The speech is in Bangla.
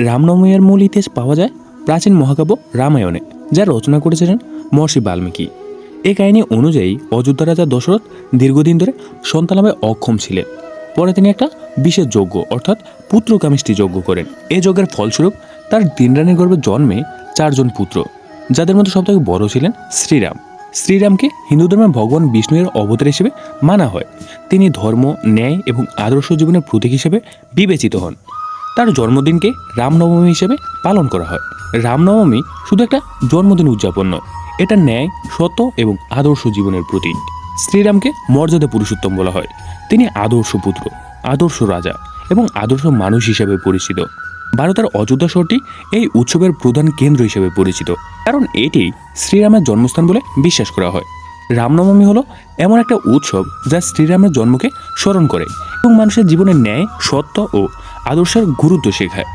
রামনবমীর মূল ইতিহাস পাওয়া যায় প্রাচীন মহাকাব্য রামায়ণে, যা রচনা করেছিলেন মহর্ষি বাল্মীকি। এই কাহিনী অনুযায়ী অযোধ্যা রাজা দশরথ দীর্ঘদিন ধরে সন্তানামে অক্ষম ছিলেন। পরে তিনি একটা বিশেষ যজ্ঞ অর্থাৎ পুত্রকামিষ্টি যজ্ঞ করেন। এই যজ্ঞের ফলস্বরূপ তার 3 রানীর গর্ভে জন্মে 4 জন পুত্র, যাদের মধ্যে সবথেকে বড় ছিলেন শ্রীরাম। শ্রীরামকে হিন্দু ধর্মে ভগবান বিষ্ণুর অবতার হিসেবে মানা হয়। তিনি ধর্ম, ন্যায় এবং আদর্শ জীবনের প্রতীক হিসেবে বিবেচিত হন। তার জন্মদিনকে রামনবমী হিসেবে পালন করা হয়। রামনবমী শুধু একটা জন্মদিন উদযাপন নয়, এটা ন্যায়, সত্য এবং আদর্শ জীবনের প্রতীক। শ্রীরামকে মর্যাদা পুরুষোত্তম বলা হয়। তিনি আদর্শ পুত্র, আদর্শ রাজা এবং আদর্শ মানুষ হিসেবে পরিচিত। ভারতের অযোধ্যা শহরটি এই উৎসবের প্রধান কেন্দ্র হিসেবে পরিচিত, কারণ এটি শ্রীরামের জন্মস্থান বলে বিশ্বাস করা হয়। রামনবমী হলো এমন একটা উৎসব যা শ্রীরামের জন্মকে স্মরণ করে এবং মানুষের জীবনে ন্যায়, সত্য ও আদর্শের গুরুত্ব শেখায়।